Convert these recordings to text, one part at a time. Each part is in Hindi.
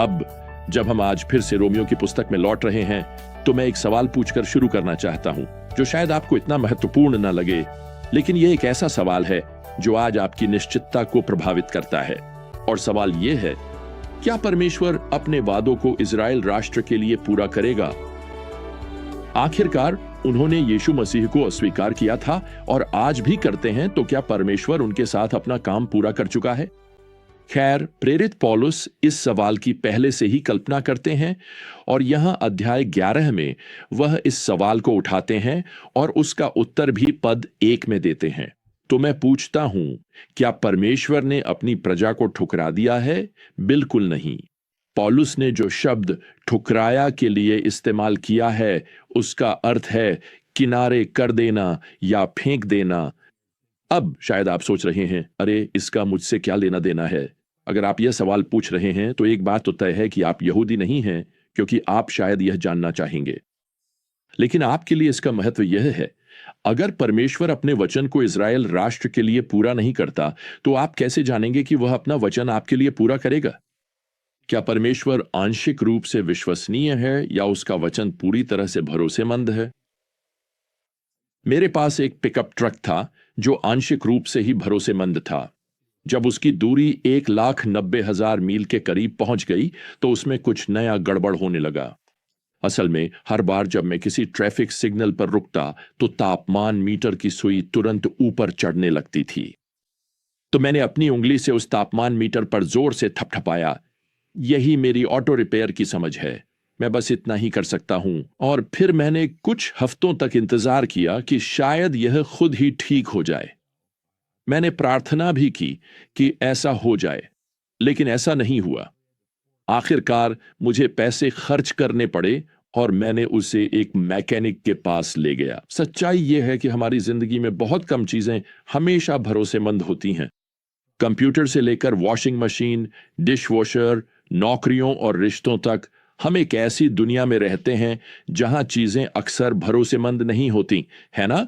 अब जब हम आज फिर से रोमियो की पुस्तक में लौट रहे हैं, तो मैं एक सवाल पूछकर शुरू करना चाहता हूं, जो शायद आपको इतना महत्वपूर्ण न लगे, लेकिन यह एक ऐसा सवाल है जो आज आपकी निश्चितता को प्रभावित करता है। और सवाल यह है, क्या परमेश्वर अपने वादों को इजराइल राष्ट्र के लिए पूरा करेगा? आखिरकार उन्होंने यीशु मसीह को अस्वीकार किया था और आज भी करते हैं, तो क्या परमेश्वर उनके साथ अपना काम पूरा कर चुका है? खैर, प्रेरित पौलुस इस सवाल की पहले से ही कल्पना करते हैं और यहां अध्याय 11 में वह इस सवाल को उठाते हैं और उसका उत्तर भी पद 1 में देते हैं। तो मैं पूछता हूं, क्या परमेश्वर ने अपनी प्रजा को ठुकरा दिया है? बिल्कुल नहीं। पौलुस ने जो शब्द ठुकराया के लिए इस्तेमाल किया है, उसका अर्थ है किनारे कर देना या फेंक देना। अब शायद आप सोच रहे हैं, अरे इसका मुझसे क्या लेना देना है? अगर आप यह सवाल पूछ रहे हैं तो एक बात तो तय है कि आप यहूदी नहीं हैं, क्योंकि आप शायद यह जानना चाहेंगे। लेकिन आपके लिए इसका महत्व यह है, अगर परमेश्वर अपने वचन को इजराइल राष्ट्र के लिए पूरा नहीं करता, तो आप कैसे जानेंगे कि वह अपना वचन आपके लिए पूरा करेगा? क्या परमेश्वर आंशिक रूप से विश्वसनीय है या उसका वचन पूरी तरह से भरोसेमंद है? मेरे पास एक पिकअप ट्रक था जो आंशिक रूप से ही भरोसेमंद था। जब उसकी दूरी 1,90,000 मील के करीब पहुंच गई, तो उसमें कुछ नया गड़बड़ होने लगा। असल में हर बार जब मैं किसी ट्रैफिक सिग्नल पर रुकता, तो तापमान मीटर की सुई तुरंत ऊपर चढ़ने लगती थी। तो मैंने अपनी उंगली से उस तापमान मीटर पर जोर से थपथपाया। यही मेरी ऑटो रिपेयर की समझ है। मैं बस इतना ही कर सकता हूं। और फिर मैंने कुछ हफ्तों तक इंतजार किया कि शायद यह खुद ही ठीक हो जाए। मैंने प्रार्थना भी की कि ऐसा हो जाए, लेकिन ऐसा नहीं हुआ। आखिरकार मुझे पैसे खर्च करने पड़े और मैंने उसे एक मैकेनिक के पास ले गया। सच्चाई यह है कि हमारी जिंदगी में बहुत कम चीजें हमेशा भरोसेमंद होती हैं। कंप्यूटर से लेकर वॉशिंग मशीन, डिश वॉशर, नौकरियों और रिश्तों तक, हम एक ऐसी दुनिया में रहते हैं जहां चीजें अक्सर भरोसेमंद नहीं होती, है ना?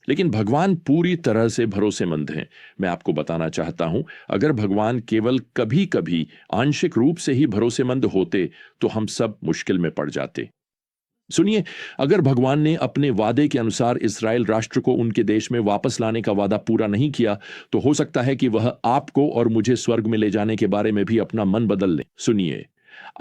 लेकिन भगवान पूरी तरह से भरोसेमंद हैं। मैं आपको बताना चाहता हूं, अगर भगवान केवल कभी कभी आंशिक रूप से ही भरोसेमंद होते, तो हम सब मुश्किल में पड़ जाते। सुनिए, अगर भगवान ने अपने वादे के अनुसार इस्राएल राष्ट्र को उनके देश में वापस लाने का वादा पूरा नहीं किया, तो हो सकता है कि वह आपको और मुझे स्वर्ग में ले जाने के बारे में भी अपना मन बदल ले। सुनिए,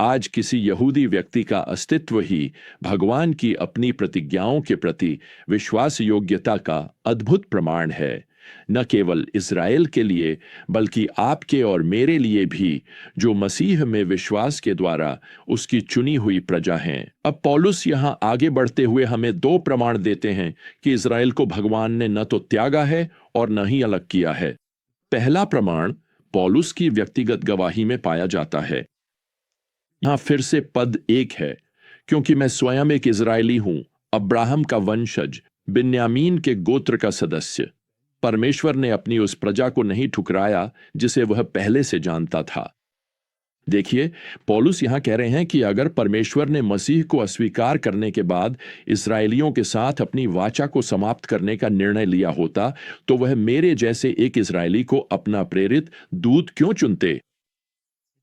आज किसी यहूदी व्यक्ति का अस्तित्व ही भगवान की अपनी प्रतिज्ञाओं के प्रति विश्वास योग्यता का अद्भुत प्रमाण है। न केवल इज़राइल के लिए, बल्कि आपके और मेरे लिए भी, जो मसीह में विश्वास के द्वारा उसकी चुनी हुई प्रजा हैं। अब पौलुस यहां आगे बढ़ते हुए हमें 2 प्रमाण देते हैं कि इज़राइल को भगवान ने न तो त्यागा है और न ही अलग किया है। पहला प्रमाण पौलुस की व्यक्तिगत गवाही में पाया जाता है। यहां फिर से पद 1 है, क्योंकि मैं स्वयं एक इज़राइली हूं, अब्राहम का वंशज, बिन्यामीन के गोत्र का सदस्य। परमेश्वर ने अपनी उस प्रजा को नहीं ठुकराया जिसे वह पहले से जानता था। देखिए, पौलुस यहां कह रहे हैं कि अगर परमेश्वर ने मसीह को अस्वीकार करने के बाद इस्राएलियों के साथ अपनी वाचा को समाप्त करने का निर्णय लिया होता, तो वह मेरे जैसे एक इस्राएली को अपना प्रेरित दूत क्यों चुनते?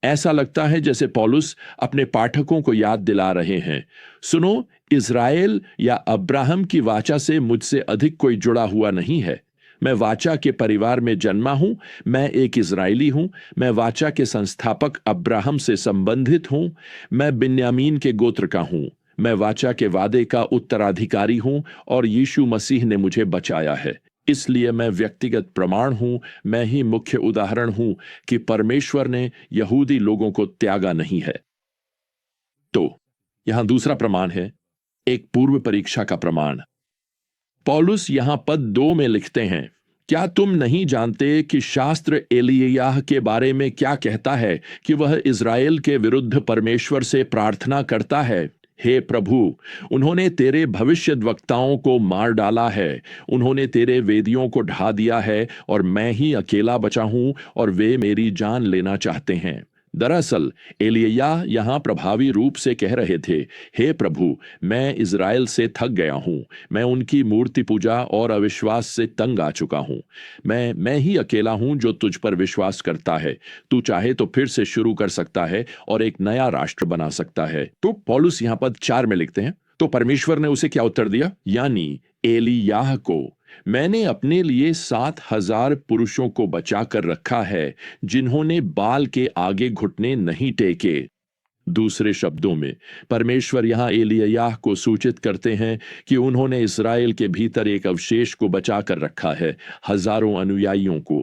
ऐसा लगता है जैसे पौलुस अपने पाठकों को याद दिला रहे हैं, सुनो, इज़राइल या अब्राहम की वाचा से मुझसे अधिक कोई जुड़ा हुआ नहीं है। मैं वाचा के परिवार में जन्मा हूं, मैं एक इज़राइली हूं, मैं वाचा के संस्थापक अब्राहम से संबंधित हूं, मैं बिन्यामीन के गोत्र का हूं, मैं वाचा के वादे का उत्तराधिकारी हूं और यीशु मसीह ने मुझे बचाया है। इसलिए मैं व्यक्तिगत प्रमाण हूं, मैं ही मुख्य उदाहरण हूं कि परमेश्वर ने यहूदी लोगों को त्यागा नहीं है। तो यहां दूसरा प्रमाण है, एक पूर्व परीक्षा का प्रमाण। पौलुस यहां पद 2 में लिखते हैं, क्या तुम नहीं जानते कि शास्त्र एलिय्याह के बारे में क्या कहता है कि वह इज़राइल के विरुद्ध परमेश्वर से प्रार्थना करता है, हे प्रभु, उन्होंने तेरे भविष्यद्वक्ताओं को मार डाला है, उन्होंने तेरे वेदियों को ढा दिया है और मैं ही अकेला बचा हूं और वे मेरी जान लेना चाहते हैं। दरअसल एलिय्याह यहां प्रभावी रूप से कह रहे थे, हे प्रभु, मैं इज़राइल से थक गया हूं। मैं उनकी मूर्ति पूजा और अविश्वास से तंग आ चुका हूं। मैं ही अकेला हूं जो तुझ पर विश्वास करता है। तू चाहे तो फिर से शुरू कर सकता है और एक नया राष्ट्र बना सकता है। तो पौलुस यहां पद 4 में लिखते हैं, तो परमेश्वर ने उसे क्या उत्तर दिया, यानी एलिय्याह को, मैंने अपने लिए 7,000 पुरुषों को बचा कर रखा है जिन्होंने बाल के आगे घुटने नहीं टेके। दूसरे शब्दों में परमेश्वर यहां एलिय्याह को सूचित करते हैं कि उन्होंने इस्राएल के भीतर एक अवशेष को बचा कर रखा है, हजारों अनुयायियों को।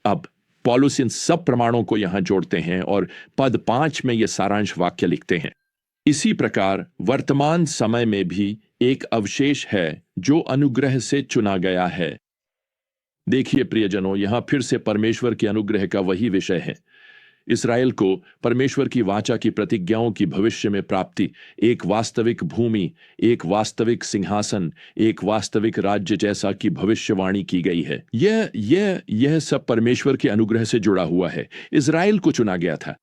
अब पौलुस इन सब प्रमाणों को यहां जोड़ते हैं और पद 5 में यह सारांश वाक्य लिखते हैं, इसी प्रकार वर्तमान समय में भी एक अवशेष है जो अनुग्रह से चुना गया है। देखिए प्रियजनों, यहां फिर से परमेश्वर के अनुग्रह का वही विषय है। इस्राएल को परमेश्वर की वाचा की प्रतिज्ञाओं की भविष्य में प्राप्ति, एक वास्तविक भूमि, एक वास्तविक सिंहासन, एक वास्तविक राज्य जैसा की भविष्यवाणी की गई है। यह सब परमेश्वर के अनुग्रह से जुड़ा हुआ है। इस्राएल को चुना गया था।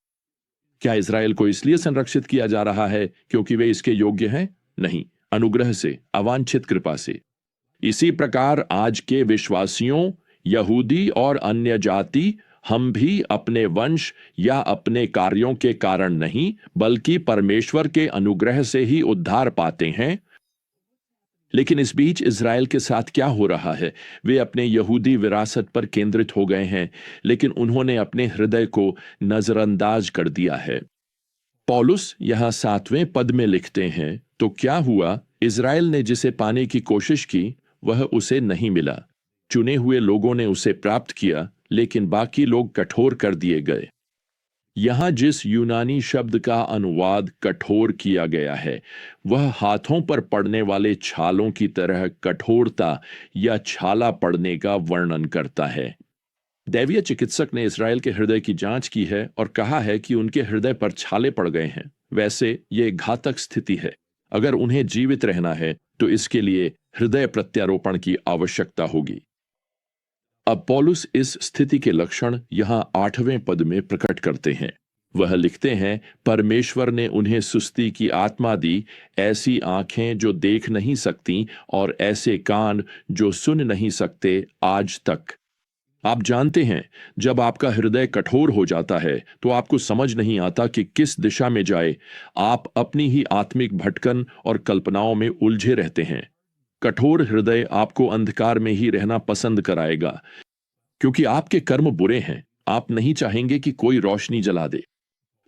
क्या इस्राएल को इसलिए संरक्षित किया जा रहा है क्योंकि वे इसके योग्य हैं? नहीं, अनुग्रह से, अवांछित कृपा से। इसी प्रकार आज के विश्वासियों, यहूदी और अन्य जाति, हम भी अपने वंश या अपने कार्यों के कारण नहीं बल्कि परमेश्वर के अनुग्रह से ही उद्धार पाते हैं। लेकिन इस बीच इज़राइल के साथ क्या हो रहा है? वे अपने यहूदी विरासत पर केंद्रित हो गए हैं, लेकिन उन्होंने अपने हृदय को नजरअंदाज कर दिया है। पौलुस यहां 7वें पद में लिखते हैं, तो क्या हुआ, इज़राइल ने जिसे पाने की कोशिश की वह उसे नहीं मिला। चुने हुए लोगों ने उसे प्राप्त किया, लेकिन बाकी लोग कठोर कर दिए गए। यहां जिस यूनानी शब्द का अनुवाद कठोर किया गया है, वह हाथों पर पड़ने वाले छालों की तरह कठोरता या छाला पड़ने का वर्णन करता है। दैवीय चिकित्सक ने इस्राएल के हृदय की जांच की है और कहा है कि उनके हृदय पर छाले पड़ गए हैं। वैसे ये घातक स्थिति है। अगर उन्हें जीवित रहना है तो इसके लिए हृदय प्रत्यारोपण की आवश्यकता होगी। अब पौलुस इस स्थिति के लक्षण यहां 8वें पद में प्रकट करते हैं। वह लिखते हैं, परमेश्वर ने उन्हें सुस्ती की आत्मा दी, ऐसी आंखें जो देख नहीं सकती और ऐसे कान जो सुन नहीं सकते आज तक। आप जानते हैं, जब आपका हृदय कठोर हो जाता है तो आपको समझ नहीं आता कि किस दिशा में जाए। आप अपनी ही आत्मिक भटकन और कल्पनाओं में उलझे रहते हैं। कठोर हृदय आपको अंधकार में ही रहना पसंद कराएगा, क्योंकि आपके कर्म बुरे हैं। आप नहीं चाहेंगे कि कोई रोशनी जला दे।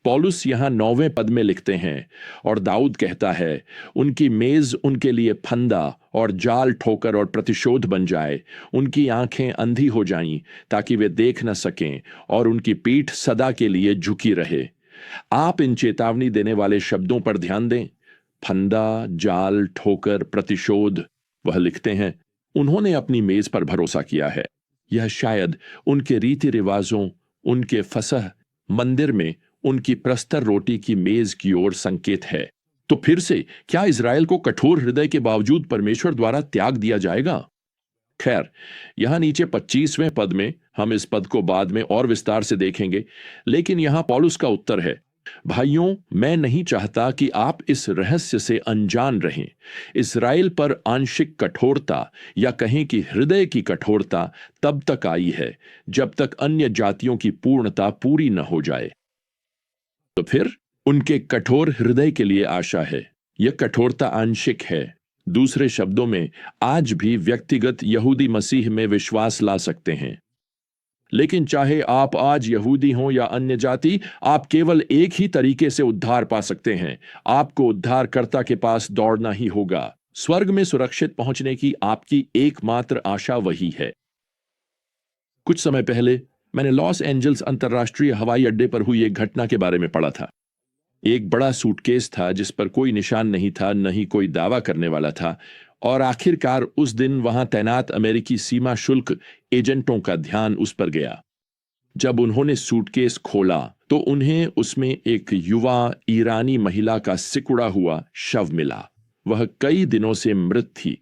पौलुस यहां 9वें पद में लिखते हैं, और दाऊद कहता है, उनकी मेज उनके लिए फंदा और जाल ठोकर और प्रतिशोध बन जाए। उनकी आंखें अंधी हो जाएं ताकि वे देख न सकें, और उनकी पीठ सदा के लिए झुकी रहे। आप इन चेतावनी देने वाले शब्दों पर ध्यान दें, फंदा, जाल, ठोकर, प्रतिशोध। वह लिखते हैं, उन्होंने अपनी मेज पर भरोसा किया है। यह शायद उनके रीति रिवाजों, उनके फसह मंदिर में उनकी प्रस्तर रोटी की मेज की ओर संकेत है। तो फिर से क्या इज़राइल को कठोर हृदय के बावजूद परमेश्वर द्वारा त्याग दिया जाएगा? खैर, यहां नीचे 25वें पद में हम इस पद को बाद में और विस्तार से देखेंगे, लेकिन यहां पौलुस का उत्तर है, भाइयों, मैं नहीं चाहता कि आप इस रहस्य से अनजान रहें। इस्राएल पर आंशिक कठोरता या कहें कि हृदय की कठोरता तब तक आई है जब तक अन्य जातियों की पूर्णता पूरी न हो जाए। तो फिर उनके कठोर हृदय के लिए आशा है। यह कठोरता आंशिक है। दूसरे शब्दों में, आज भी व्यक्तिगत यहूदी मसीह में विश्वास ला सकते हैं, लेकिन चाहे आप आज यहूदी हों या अन्य जाति, आप केवल एक ही तरीके से उद्धार पा सकते हैं। आपको उद्धारकर्ता के पास दौड़ना ही होगा। स्वर्ग में सुरक्षित पहुंचने की आपकी एकमात्र आशा वही है। कुछ समय पहले मैंने लॉस एंजल्स अंतर्राष्ट्रीय हवाई अड्डे पर हुई एक घटना के बारे में पढ़ा था। एक बड़ा सूटकेस था जिस पर कोई निशान नहीं था, न ही कोई दावा करने वाला था, और आखिरकार उस दिन वहां तैनात अमेरिकी सीमा शुल्क एजेंटों का ध्यान उस पर गया। जब उन्होंने सूटकेस खोला तो उन्हें उसमें एक युवा ईरानी महिला का सिकुड़ा हुआ शव मिला। वह कई दिनों से मृत थी।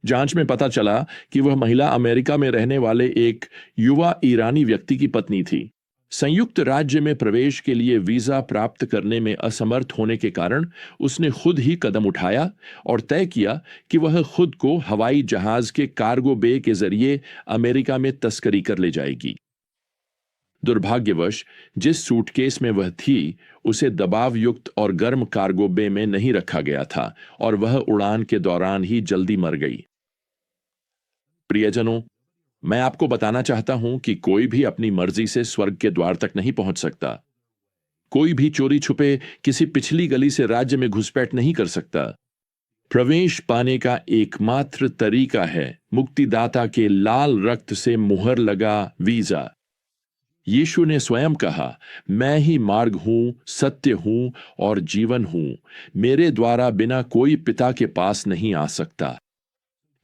जांच में पता चला कि वह महिला अमेरिका में रहने वाले एक युवा ईरानी व्यक्ति की पत्नी थी। संयुक्त राज्य में प्रवेश के लिए वीजा प्राप्त करने में असमर्थ होने के कारण उसने खुद ही कदम उठाया और तय किया कि वह खुद को हवाई जहाज के कार्गो बे के जरिए अमेरिका में तस्करी कर ले जाएगी। दुर्भाग्यवश जिस सूटकेस में वह थी उसे दबाव युक्त और गर्म कार्गो बे में नहीं रखा गया था और वह उड़ान के दौरान ही जल्दी मर गई। प्रियजनों, मैं आपको बताना चाहता हूं कि कोई भी अपनी मर्जी से स्वर्ग के द्वार तक नहीं पहुंच सकता। कोई भी चोरी छुपे किसी पिछली गली से राज्य में घुसपैठ नहीं कर सकता। प्रवेश पाने का एकमात्र तरीका है मुक्तिदाता के लाल रक्त से मुहर लगा वीजा। यीशु ने स्वयं कहा, मैं ही मार्ग हूं, सत्य हूं और जीवन हूं। मेरे द्वारा बिना कोई पिता के पास नहीं आ सकता।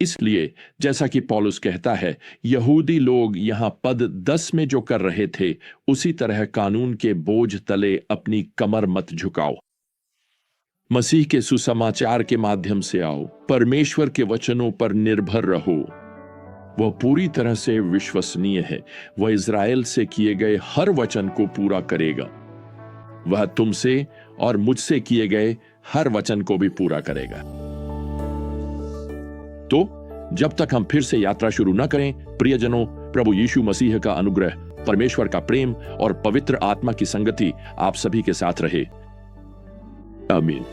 इसलिए जैसा कि पौलुस कहता है, यहूदी लोग यहां पद 10 में जो कर रहे थे उसी तरह कानून के बोझ तले अपनी कमर मत झुकाओ। मसीह के सुसमाचार के माध्यम से आओ, परमेश्वर के वचनों पर निर्भर रहो। वह पूरी तरह से विश्वसनीय है। वह इज़राइल से किए गए हर वचन को पूरा करेगा। वह तुमसे और मुझसे किए गए हर वचन को भी पूरा करेगा। तो जब तक हम फिर से यात्रा शुरू न करें, प्रियजनों, प्रभु यीशु मसीह का अनुग्रह, परमेश्वर का प्रेम और पवित्र आत्मा की संगति आप सभी के साथ रहे। आमीन।